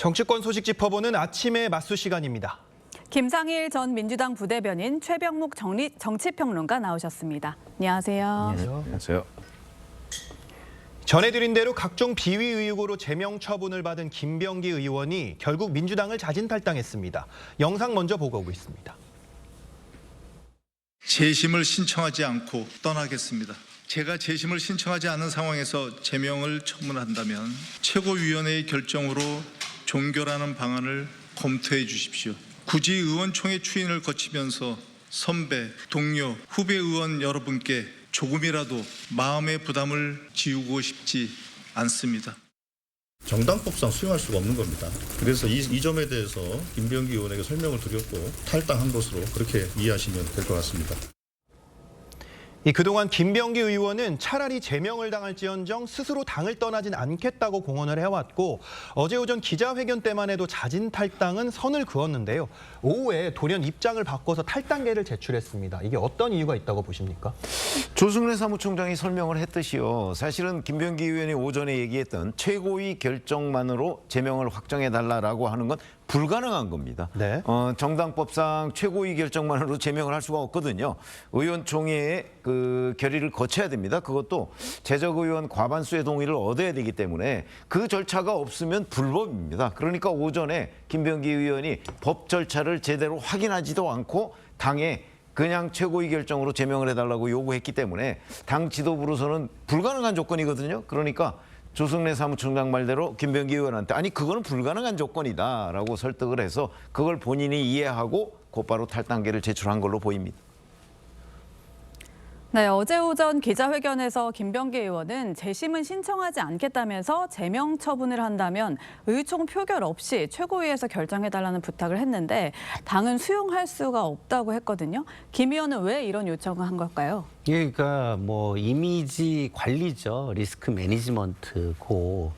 정치권 소식 짚어보는 아침의 맞수 시간입니다. 김상일 전 민주당 부대변인 최병묵 정치평론가 나오셨습니다. 안녕하세요. 안녕하세요. 전해드린 대로 각종 비위 의혹으로 제명 처분을 받은 김병기 의원이 결국 민주당을 자진탈당했습니다. 영상 먼저 보고 오고 있습니다. 재심을 신청하지 않고 떠나겠습니다. 제가 재심을 신청하지 않은 상황에서 제명을 처분한다면 최고위원회의 결정으로 종결하는 방안을 검토해 주십시오. 굳이 의원총회 추인을 거치면서 선배, 동료, 후배 의원 여러분께 조금이라도 마음의 부담을 지우고 싶지 않습니다. 정당법상 수용할 수가 없는 겁니다. 그래서 이 점에 대해서 김병기 의원에게 설명을 드렸고 탈당한 것으로 그렇게 이해하시면 될 것 같습니다. 그동안 김병기 의원은 차라리 제명을 당할지언정 스스로 당을 떠나진 않겠다고 공언을 해왔고 어제 오전 기자회견 때만 해도 자진 탈당은 선을 그었는데요. 오후에 돌연 입장을 바꿔서 탈당계를 제출했습니다. 이게 어떤 이유가 있다고 보십니까? 조승래 사무총장이 설명을 했듯이요. 사실은 김병기 의원이 오전에 얘기했던 최고위 결정만으로 제명을 확정해달라고 하는 건 불가능한 겁니다. 네. 정당법상 최고위 결정만으로 제명을 할 수가 없거든요. 의원총회에 그 결의를 거쳐야 됩니다. 그것도 재적 의원 과반수의 동의를 얻어야 되기 때문에 그 절차가 없으면 불법입니다. 그러니까 오전에 김병기 의원이 법 절차를 제대로 확인하지도 않고 당에 그냥 최고위 결정으로 제명을 해달라고 요구했기 때문에 당 지도부로서는 불가능한 조건이거든요. 그러니까 조승래 사무총장 말대로 김병기 의원한테 아니 그거는 불가능한 조건이다라고 설득을 해서 그걸 본인이 이해하고 곧바로 탈당계를 제출한 걸로 보입니다. 네, 어제 오전 기자회견에서 김병기 의원은 재심은 신청하지 않겠다면서 제명 처분을 한다면 의총 표결 없이 최고위에서 결정해달라는 부탁을 했는데 당은 수용할 수가 없다고 했거든요. 김 의원은 왜 이런 요청을 한 걸까요? 그러니까 뭐 이미지 관리죠. 리스크 매니지먼트고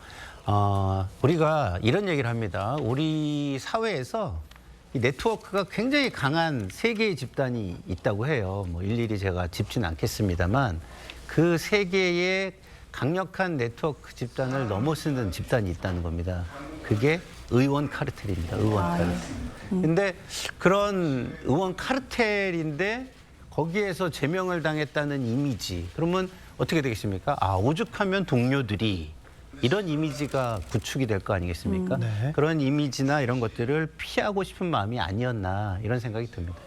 우리가 이런 얘기를 합니다. 우리 사회에서 이 네트워크가 굉장히 강한 세 개의 집단이 있다고 해요. 뭐 일일이 제가 짚지는 않겠습니다만 그 세 개의 강력한 네트워크 집단을 넘어서는 집단이 있다는 겁니다. 그게 의원 카르텔입니다. 의원 카르텔. 근데 그런 의원 카르텔인데 거기에서 제명을 당했다는 이미지. 그러면 어떻게 되겠습니까? 오죽하면 동료들이 이런 이미지가 구축이 될 거 아니겠습니까? 네. 그런 이미지나 이런 것들을 피하고 싶은 마음이 아니었나 이런 생각이 듭니다.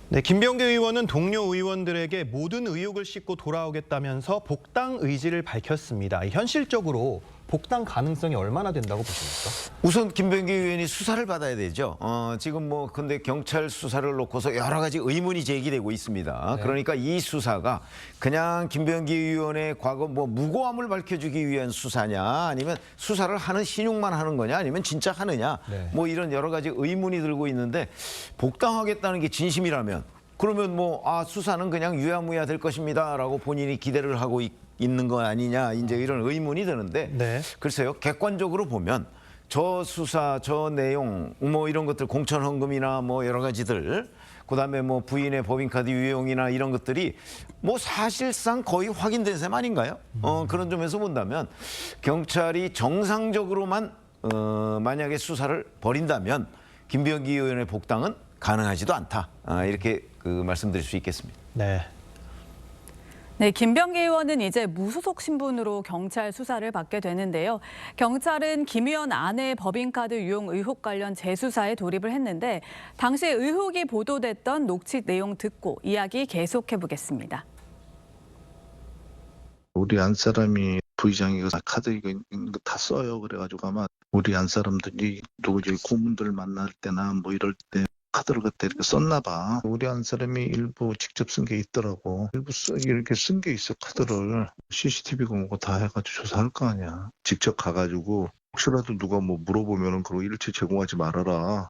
네, 김병기 의원은 동료 의원들에게 모든 의혹을 씻고 돌아오겠다면서 복당 의지를 밝혔습니다. 현실적으로 복당 가능성이 얼마나 된다고 보십니까? 우선 김병기 의원이 수사를 받아야 되죠. 지금 뭐 근데 경찰 수사를 놓고서 여러 가지 의문이 제기되고 있습니다. 네. 그러니까 이 수사가 그냥 김병기 의원의 과거 뭐 무고함을 밝혀주기 위한 수사냐, 아니면 수사를 하는 신용만 하는 거냐, 아니면 진짜 하느냐, 네. 뭐 이런 여러 가지 의문이 들고 있는데 복당하겠다는 게 진심이라면 그러면 뭐 수사는 그냥 유야무야 될 것입니다라고 본인이 기대를 하고 있는 거 아니냐, 이제 이런 의문이 드는데 네. 글쎄요, 객관적으로 보면 저 수사, 저 내용, 뭐 이런 것들 공천 헌금이나 뭐 여러 가지들, 그다음에 뭐 부인의 법인카드 유용이나 이런 것들이 뭐 사실상 거의 확인된 셈 아닌가요? 그런 점에서 본다면 경찰이 정상적으로만 만약에 수사를 벌인다면 김병기 의원의 복당은 가능하지도 않다. 이렇게 말씀드릴 수 있겠습니다. 네. 네, 김병기 의원은 이제 무소속 신분으로 경찰 수사를 받게 되는데요. 경찰은 김 의원 아내의 법인카드 유용 의혹 관련 재수사에 돌입을 했는데 당시 의혹이 보도됐던 녹취 내용 듣고 이야기 계속해 보겠습니다. 우리 안 사람이 부의장이 카드 이거 있는 거 다 써요. 그래가지고 아마 우리 안 사람들이 누구지 고문들 만날 때나 뭐 이럴 때 카드를 그때 이렇게 썼나 봐. 우리 안 사람이 일부 직접 쓴 게 있더라고. 일부 이렇게 쓴 게 있어, 카드를. CCTV고 뭐고 다 해가지고 조사할 거 아니야. 직접 가가지고 혹시라도 누가 뭐 물어보면은 그거 일체 제공하지 말아라.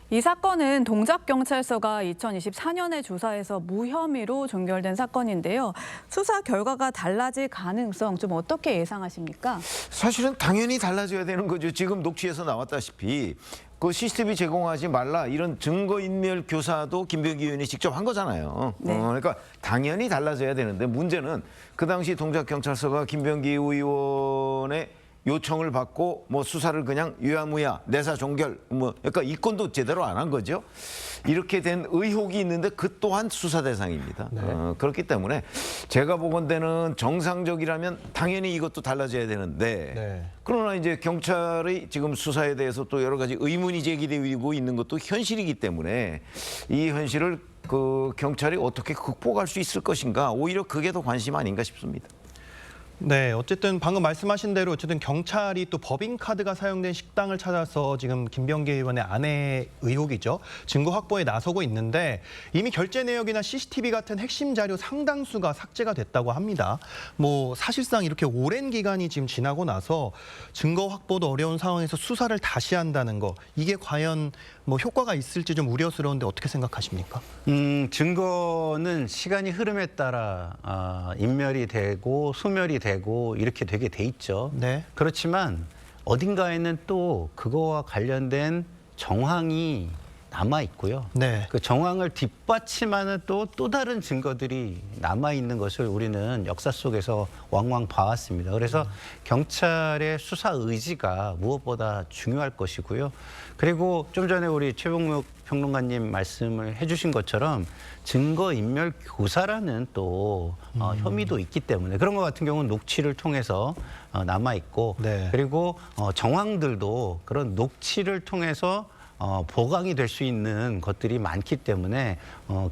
이 사건은 동작경찰서가 2024년에 조사해서 무혐의로 종결된 사건인데요. 수사 결과가 달라질 가능성 좀 어떻게 예상하십니까? 사실은 당연히 달라져야 되는 거죠. 지금 녹취에서 나왔다시피 그 CCTV 제공하지 말라 이런 증거인멸 교사도 김병기 의원이 직접 한 거잖아요. 네. 그러니까 당연히 달라져야 되는데 문제는 그 당시 동작경찰서가 김병기 의원의 요청을 받고 뭐 수사를 그냥 유야무야 내사 종결 뭐 그러니까 이권도 제대로 안 한 거죠. 이렇게 된 의혹이 있는데 그 또한 수사 대상입니다. 그렇기 때문에 제가 보건대는 정상적이라면 당연히 이것도 달라져야 되는데 네. 그러나 이제 경찰의 지금 수사에 대해서 또 여러 가지 의문이 제기되고 있는 것도 현실이기 때문에 이 현실을 그 경찰이 어떻게 극복할 수 있을 것인가 오히려 그게 더 관심 아닌가 싶습니다. 네, 어쨌든 방금 말씀하신 대로 어쨌든 경찰이 또 법인카드가 사용된 식당을 찾아서 지금 김병기 의원의 아내 의혹이죠. 증거 확보에 나서고 있는데 이미 결제 내역이나 CCTV 같은 핵심 자료 상당수가 삭제가 됐다고 합니다. 뭐 사실상 이렇게 오랜 기간이 지금 지나고 나서 증거 확보도 어려운 상황에서 수사를 다시 한다는 거 이게 과연 뭐 효과가 있을지 좀 우려스러운데 어떻게 생각하십니까? 증거는 시간이 흐름에 따라 인멸이 되고 소멸이 되고 이렇게 되게 돼 있죠. 네. 그렇지만 어딘가에는 또 그거와 관련된 정황이 남아 있고요. 네. 그 정황을 뒷받침하는 또 다른 증거들이 남아 있는 것을 우리는 역사 속에서 왕왕 봐왔습니다. 그래서 경찰의 수사 의지가 무엇보다 중요할 것이고요. 그리고 좀 전에 우리 최봉묵 평론가님 말씀을 해주신 것처럼 증거인멸 교사라는 또 혐의도 있기 때문에 그런 것 같은 경우는 녹취를 통해서 남아 있고 네. 그리고 정황들도 그런 녹취를 통해서 보강이 될 수 있는 것들이 많기 때문에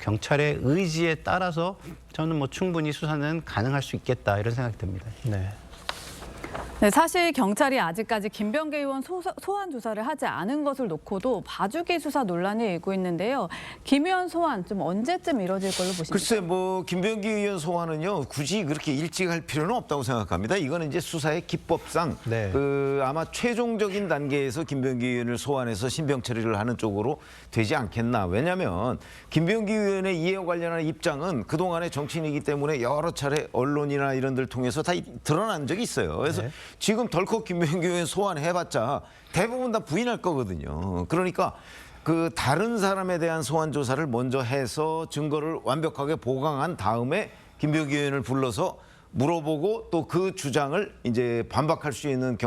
경찰의 의지에 따라서 저는 뭐 충분히 수사는 가능할 수 있겠다 이런 생각이 듭니다. 네. 네, 사실 경찰이 아직까지 김병기 의원 소환 조사를 하지 않은 것을 놓고도 봐주기 수사 논란이 일고 있는데요. 김 의원 소환 좀 언제쯤 이뤄질 걸로 보십니까? 글쎄 뭐 김병기 의원 소환은요 굳이 그렇게 일찍 할 필요는 없다고 생각합니다. 이거는 이제 수사의 기법상 네. 그 아마 최종적인 단계에서 김병기 의원을 소환해서 신병 처리를 하는 쪽으로 되지 않겠나. 왜냐하면 김병기 의원의 이해와 관련한 입장은 그동안의 정치인이기 때문에 여러 차례 언론이나 이런 데를 통해서 다 드러난 적이 있어요. 그래서 네. 지금 덜컥 김병기 의원 소환해봤자 대부분 다 부인할 거거든요. 그러니까 그 다른 사람에 대한 소환 조사를 먼저 해서 증거를 완벽하게 보강한 다음에 김병기 의원을 불러서 물어보고 또 그 주장을 이제 반박할 수 있는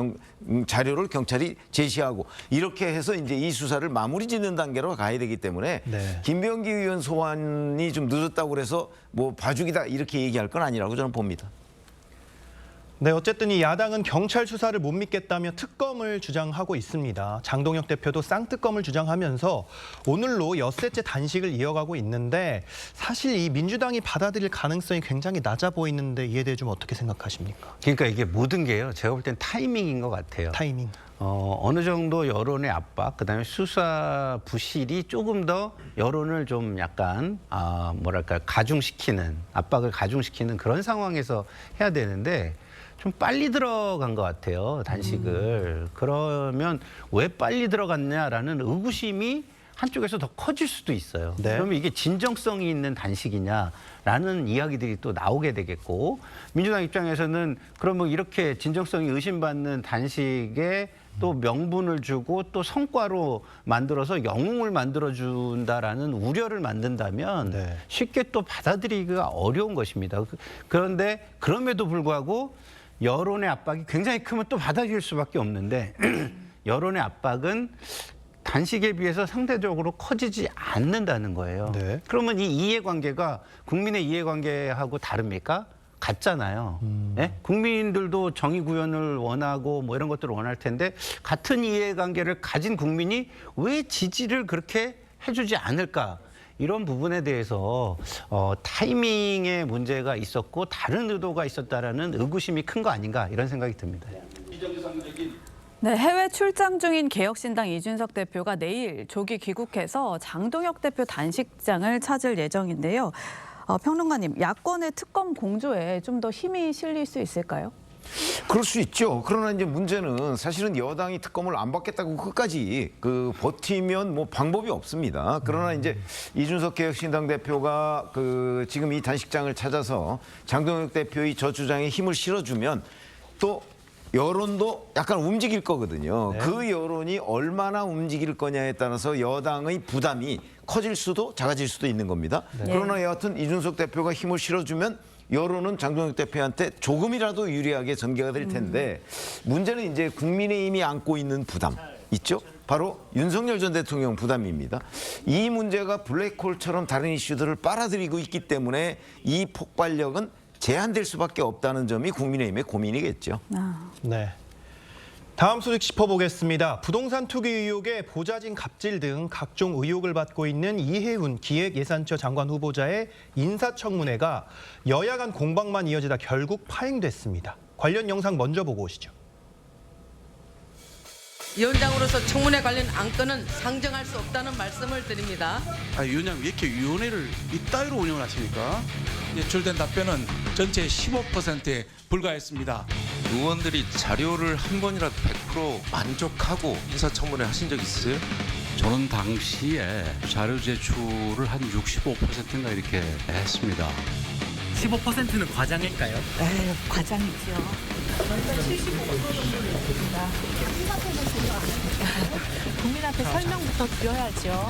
자료를 경찰이 제시하고 이렇게 해서 이제 이 수사를 마무리 짓는 단계로 가야 되기 때문에 네. 김병기 의원 소환이 좀 늦었다고 그래서 뭐 봐주기다 이렇게 얘기할 건 아니라고 저는 봅니다. 네, 어쨌든 이 야당은 경찰 수사를 못 믿겠다며 특검을 주장하고 있습니다. 장동혁 대표도 쌍특검을 주장하면서 오늘로 엿새째 단식을 이어가고 있는데 사실 이 민주당이 받아들일 가능성이 굉장히 낮아 보이는데 이에 대해 좀 어떻게 생각하십니까? 그러니까 이게 모든 게요. 제가 볼 땐 타이밍인 것 같아요. 타이밍. 어느 정도 여론의 압박, 그다음에 수사 부실이 조금 더 여론을 좀 약간 뭐랄까 압박을 가중시키는 그런 상황에서 해야 되는데 좀 빨리 들어간 것 같아요, 단식을. 그러면 왜 빨리 들어갔냐라는 의구심이 한쪽에서 더 커질 수도 있어요. 네. 그러면 이게 진정성이 있는 단식이냐라는 이야기들이 또 나오게 되겠고 민주당 입장에서는 그러면 이렇게 진정성이 의심받는 단식에 또 명분을 주고 또 성과로 만들어서 영웅을 만들어준다라는 우려를 만든다면 네. 쉽게 또 받아들이기가 어려운 것입니다. 그런데 그럼에도 불구하고 여론의 압박이 굉장히 크면 또 받아들일 수밖에 없는데 여론의 압박은 단식에 비해서 상대적으로 커지지 않는다는 거예요. 네. 그러면 이 이해관계가 국민의 이해관계하고 다릅니까? 같잖아요. 예? 국민들도 정의 구현을 원하고 뭐 이런 것들을 원할 텐데 같은 이해관계를 가진 국민이 왜 지지를 그렇게 해주지 않을까? 이런 부분에 대해서 타이밍에 문제가 있었고 다른 의도가 있었다라는 의구심이 큰 거 아닌가 이런 생각이 듭니다. 네, 해외 출장 중인 개혁신당 이준석 대표가 내일 조기 귀국해서 장동혁 대표 단식장을 찾을 예정인데요. 평론가님, 야권의 특검 공조에 좀 더 힘이 실릴 수 있을까요? 그럴 수 있죠. 그러나 이제 문제는 사실은 여당이 특검을 안 받겠다고 끝까지 버티면 뭐 방법이 없습니다. 그러나 이제 이준석 개혁신당 대표가 지금 이 단식장을 찾아서 장동혁 대표의 저 주장에 힘을 실어주면 또 여론도 약간 움직일 거거든요. 네. 그 여론이 얼마나 움직일 거냐에 따라서 여당의 부담이 커질 수도 작아질 수도 있는 겁니다. 그러나 여하튼 이준석 대표가 힘을 실어주면 여론은 장동혁 대표한테 조금이라도 유리하게 전개가 될 텐데 문제는 이제 국민의힘이 안고 있는 부담 있죠? 바로 윤석열 전 대통령 부담입니다. 이 문제가 블랙홀처럼 다른 이슈들을 빨아들이고 있기 때문에 이 폭발력은 제한될 수밖에 없다는 점이 국민의힘의 고민이겠죠. 네. 다음 소식 짚어보겠습니다. 부동산 투기 의혹에 보좌진 갑질 등 각종 의혹을 받고 있는 이해훈 기획예산처 장관 후보자의 인사청문회가 여야 간 공방만 이어지다 결국 파행됐습니다. 관련 영상 먼저 보고 오시죠. 위원장으로서 청문회 관련 안건은 상정할 수 없다는 말씀을 드립니다. 위원장님 왜 이렇게 위원회를 이따위로 운영을 하십니까? 제출된 답변은 전체 15%에 불과했습니다. 의원들이 자료를 한 번이라도 100% 만족하고 인사청문회 하신 적 있으세요? 저는 당시에 자료 제출을 한 65%인가 이렇게 했습니다. 15%는 과장일까요? 네, 과장이죠. 75%입니다. 국민 앞에 설명부터 드려야죠.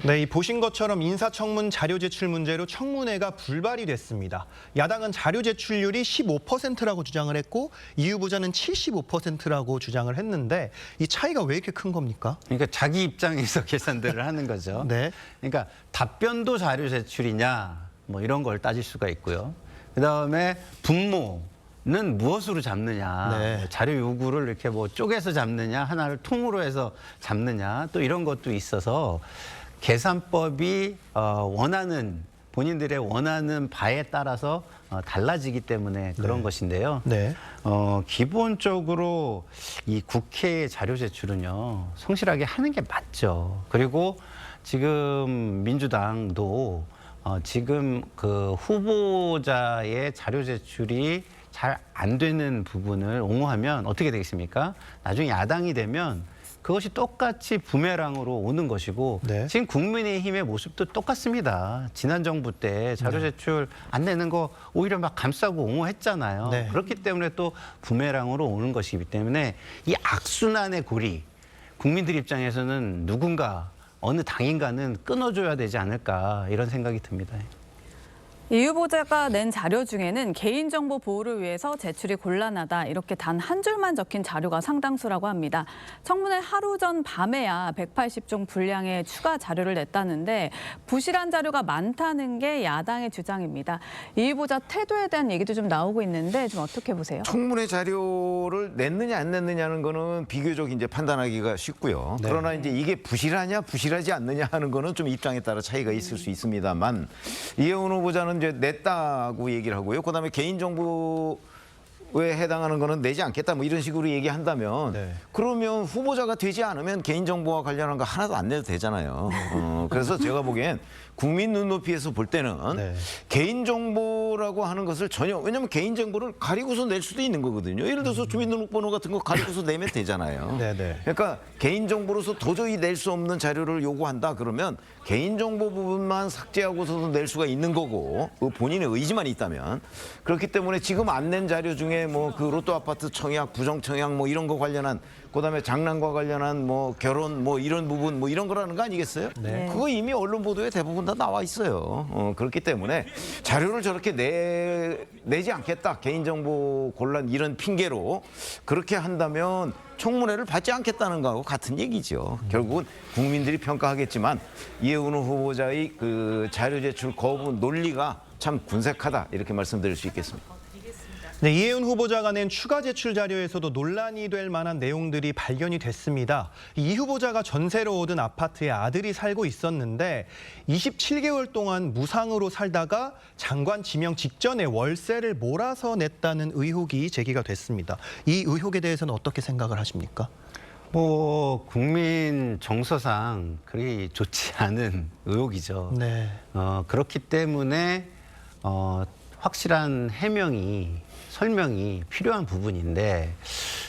네, 이 보신 것처럼 인사청문 자료 제출 문제로 청문회가 불발이 됐습니다. 야당은 자료 제출률이 15%라고 주장을 했고 이 후보자는 75%라고 주장을 했는데 이 차이가 왜 이렇게 큰 겁니까? 그러니까 자기 입장에서 계산들을 하는 거죠. 네. 그러니까 답변도 자료 제출이냐 뭐 이런 걸 따질 수가 있고요. 그다음에 분모는 무엇으로 잡느냐, 네. 뭐 자료 요구를 이렇게 뭐 쪼개서 잡느냐, 하나를 통으로 해서 잡느냐, 또 이런 것도 있어서 계산법이 원하는 본인들의 원하는 바에 따라서 달라지기 때문에 그런 것인데요. 네. 기본적으로 이 국회의 자료 제출은요 성실하게 하는 게 맞죠. 그리고 지금 민주당도 지금 그 후보자의 자료 제출이 잘 안 되는 부분을 옹호하면 어떻게 되겠습니까? 나중에 야당이 되면 그것이 똑같이 부메랑으로 오는 것이고 네. 지금 국민의힘의 모습도 똑같습니다. 지난 정부 때 자료 제출 안 내는 거 오히려 막 감싸고 옹호했잖아요. 네. 그렇기 때문에 또 부메랑으로 오는 것이기 때문에 이 악순환의 고리 국민들 입장에서는 누군가 어느 당인가는 끊어줘야 되지 않을까 이런 생각이 듭니다. 이 후보자가 낸 자료 중에는 개인정보 보호를 위해서 제출이 곤란하다 이렇게 단 한 줄만 적힌 자료가 상당수라고 합니다. 청문회 하루 전 밤에야 180종 분량의 추가 자료를 냈다는데 부실한 자료가 많다는 게 야당의 주장입니다. 이 후보자 태도에 대한 얘기도 좀 나오고 있는데 좀 어떻게 보세요? 청문회 자료를 냈느냐 안 냈느냐는 거는 비교적 이제 판단하기가 쉽고요. 네. 그러나 이제 이게 부실하냐 부실하지 않느냐 하는 거는 좀 입장에 따라 차이가 있을 수 있습니다만 이해훈 후보자는 이제 냈다고 얘기를 하고요. 그다음에 개인정보에 해당하는 거는 내지 않겠다 뭐 이런 식으로 얘기한다면 네. 그러면 후보자가 되지 않으면 개인정보와 관련한 거 하나도 안 내도 되잖아요. 그래서 제가 보기엔 국민 눈높이에서 볼 때는 네. 개인정보라고 하는 것을 전혀 왜냐하면 개인정보를 가리고서 낼 수도 있는 거거든요. 예를 들어서 주민등록번호 같은 거 가리고서 내면 되잖아요. 네. 그러니까 개인정보로서 도저히 낼 수 없는 자료를 요구한다 그러면 개인정보 부분만 삭제하고서도 낼 수가 있는 거고 그 본인의 의지만 있다면 그렇기 때문에 지금 안 낸 자료 중에 뭐 그 로또 아파트 청약, 부정 청약 뭐 이런 거 관련한 그다음에 장난과 관련한 뭐 결혼 뭐 이런 부분 뭐 이런 거라는 거 아니겠어요? 네. 그거 이미 언론 보도에 대부분 다 나와 있어요. 그렇기 때문에 자료를 저렇게 내지 않겠다. 개인정보 곤란 이런 핑계로 그렇게 한다면 청문회를 받지 않겠다는 거하고 같은 얘기죠. 결국은 국민들이 평가하겠지만 이해훈 후보자의 그 자료 제출 거부 논리가 참 군색하다 이렇게 말씀드릴 수 있겠습니다. 네, 이해훈 후보자가 낸 추가 제출 자료에서도 논란이 될 만한 내용들이 발견이 됐습니다. 이 후보자가 전세로 얻은 아파트에 아들이 살고 있었는데 27개월 동안 무상으로 살다가 장관 지명 직전에 월세를 몰아서 냈다는 의혹이 제기가 됐습니다. 이 의혹에 대해서는 어떻게 생각을 하십니까? 뭐 국민 정서상 그리 좋지 않은 의혹이죠. 네. 그렇기 때문에 확실한 설명이 필요한 부분인데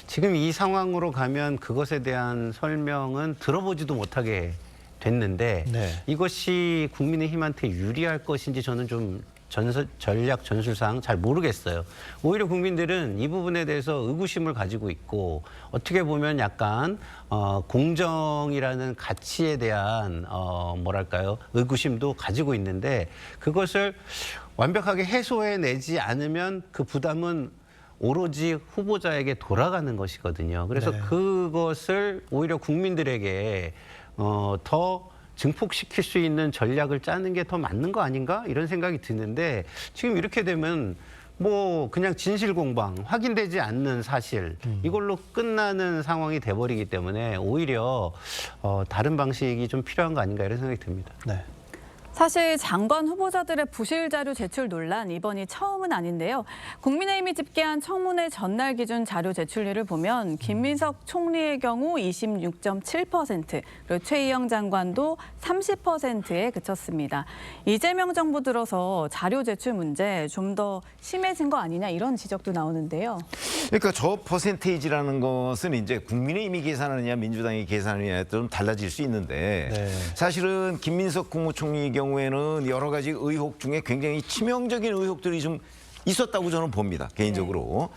지금 이 상황으로 가면 그것에 대한 설명은 들어보지도 못하게 됐는데 네. 이것이 국민의힘한테 유리할 것인지 저는 좀 전략 전술상 잘 모르겠어요. 오히려 국민들은 이 부분에 대해서 의구심을 가지고 있고 어떻게 보면 약간 공정이라는 가치에 대한 뭐랄까요? 의구심도 가지고 있는데 그것을 완벽하게 해소해내지 않으면 그 부담은 오로지 후보자에게 돌아가는 것이거든요. 그래서 네. 그것을 오히려 국민들에게 더 증폭시킬 수 있는 전략을 짜는 게 더 맞는 거 아닌가? 이런 생각이 드는데 지금 이렇게 되면 뭐 그냥 진실 공방, 확인되지 않는 사실 이걸로 끝나는 상황이 돼버리기 때문에 오히려 다른 방식이 좀 필요한 거 아닌가 이런 생각이 듭니다. 네. 사실 장관 후보자들의 부실 자료 제출 논란 이번이 처음은 아닌데요. 국민의힘이 집계한 청문회 전날 기준 자료 제출률을 보면 김민석 총리의 경우 26.7%, 그리고 최희영 장관도 30%에 그쳤습니다. 이재명 정부 들어서 자료 제출 문제 좀 더 심해진 거 아니냐 이런 지적도 나오는데요. 그러니까 저 퍼센테이지라는 것은 이제 국민의힘이 계산하느냐 민주당이 계산하느냐에 좀 달라질 수 있는데 네. 사실은 김민석 국무총리 경우에는 여러 가지 의혹 중에 굉장히 치명적인 의혹들이 좀 있었다고 저는 봅니다. 개인적으로.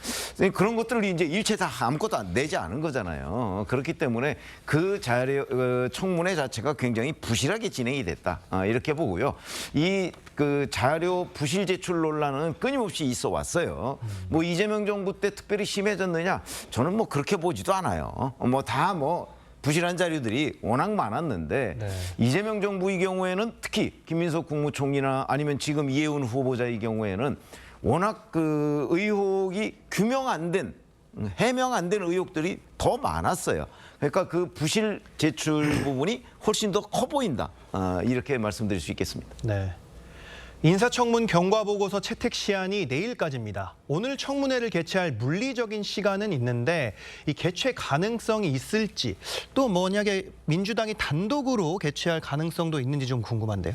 그런 것들을 이제 일체 다 아무것도 내지 않은 거잖아요. 그렇기 때문에 그 자료 청문회 자체가 굉장히 부실하게 진행이 됐다. 이렇게 보고요. 이 그 자료 부실 제출 논란은 끊임없이 있어 왔어요. 뭐 이재명 정부 때 특별히 심해졌느냐? 저는 뭐 그렇게 보지도 않아요. 부실한 자료들이 워낙 많았는데 네. 이재명 정부의 경우에는 특히 김민석 국무총리나 아니면 지금 이해운 후보자의 경우에는 워낙 그 의혹이 규명 안 된, 해명 안 된 의혹들이 더 많았어요. 그러니까 그 부실 제출 부분이 훨씬 더 커 보인다. 이렇게 말씀드릴 수 있겠습니다. 네. 인사청문 경과보고서 채택 시한이 내일까지입니다. 오늘 청문회를 개최할 물리적인 시간은 있는데 이 개최 가능성이 있을지 또 만약에 민주당이 단독으로 개최할 가능성도 있는지 좀 궁금한데요.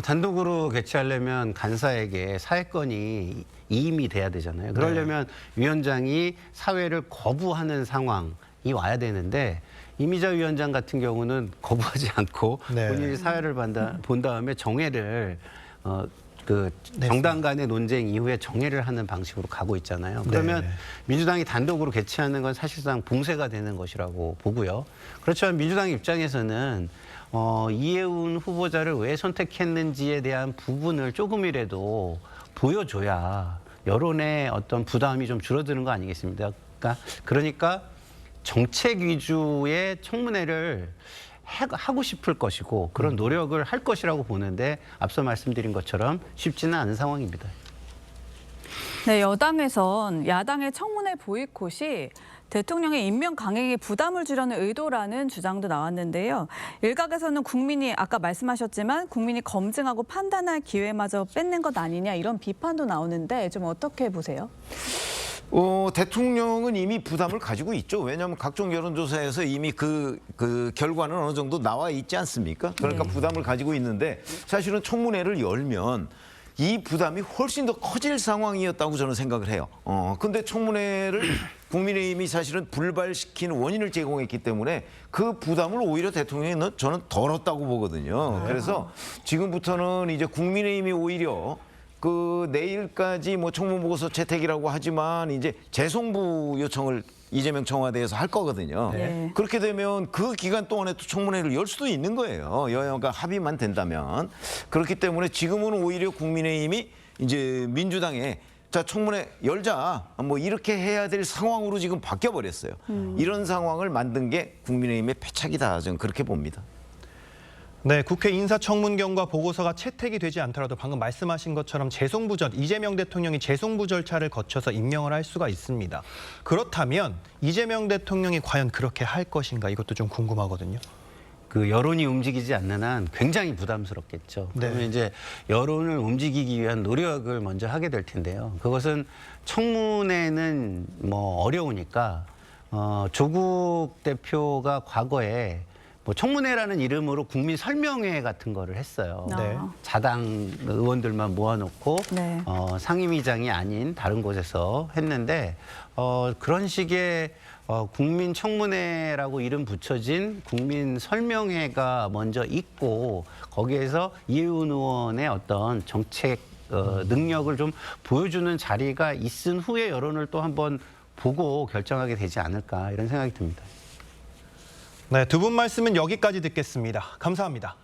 단독으로 개최하려면 간사에게 사회권이 이임이 돼야 되잖아요. 그러려면 위원장이 사회를 거부하는 상황이 와야 되는데 이미자 위원장 같은 경우는 거부하지 않고 네. 본인이 사회를 본 다음에 정회를 정당 간의 논쟁 이후에 정회를 하는 방식으로 가고 있잖아요. 그러면 민주당이 단독으로 개최하는 건 사실상 봉쇄가 되는 것이라고 보고요. 그렇지만 민주당 입장에서는 이해운 후보자를 왜 선택했는지에 대한 부분을 조금이라도 보여줘야 여론의 어떤 부담이 좀 줄어드는 거 아니겠습니까? 그러니까 정책 위주의 청문회를 하고 싶을 것이고 그런 노력을 할 것이라고 보는데 앞서 말씀드린 것처럼 쉽지는 않은 상황입니다. 네, 여당에선 야당의 청문회 보이콧이 대통령의 임명 강행에 부담을 주려는 의도라는 주장도 나왔는데요. 일각에서는 국민이 아까 말씀하셨지만 국민이 검증하고 판단할 기회마저 뺏는 것 아니냐 이런 비판도 나오는데 좀 어떻게 보세요? 대통령은 이미 부담을 가지고 있죠. 왜냐하면 각종 여론조사에서 이미 그 결과는 어느 정도 나와 있지 않습니까? 그러니까 부담을 가지고 있는데 사실은 청문회를 열면 이 부담이 훨씬 더 커질 상황이었다고 저는 생각을 해요. 근데 청문회를 국민의힘이 사실은 불발시킨 원인을 제공했기 때문에 그 부담을 오히려 대통령이 저는 덜었다고 보거든요. 그래서 지금부터는 이제 국민의힘이 오히려 내일까지 청문 보고서 채택이라고 하지만 이제 재송부 요청을 이재명 청와대에서 할 거거든요. 네. 그렇게 되면 그 기간 동안에 또 청문회를 열 수도 있는 거예요. 여야가 합의만 된다면. 그렇기 때문에 지금은 오히려 국민의힘이 이제 민주당에 자 청문회 열자 이렇게 해야 될 상황으로 지금 바뀌어 버렸어요. 이런 상황을 만든 게 국민의힘의 패착이다. 저는 그렇게 봅니다. 네, 국회 인사청문 경과 보고서가 채택이 되지 않더라도 방금 말씀하신 것처럼 이재명 대통령이 재송부 절차를 거쳐서 임명을 할 수가 있습니다. 그렇다면 이재명 대통령이 과연 그렇게 할 것인가 이것도 좀 궁금하거든요. 여론이 움직이지 않는 한 굉장히 부담스럽겠죠. 네. 그러면 이제 여론을 움직이기 위한 노력을 먼저 하게 될 텐데요. 그것은 청문회는 어려우니까 조국 대표가 과거에 청문회라는 이름으로 국민 설명회 같은 거를 했어요. 네. 자당 의원들만 모아놓고 네. 상임위장이 아닌 다른 곳에서 했는데 그런 식의 국민 청문회라고 이름 붙여진 국민 설명회가 먼저 있고 거기에서 이해운 의원의 어떤 정책 능력을 좀 보여주는 자리가 있은 후에 여론을 또 한번 보고 결정하게 되지 않을까 이런 생각이 듭니다. 네, 두 분 말씀은 여기까지 듣겠습니다. 감사합니다.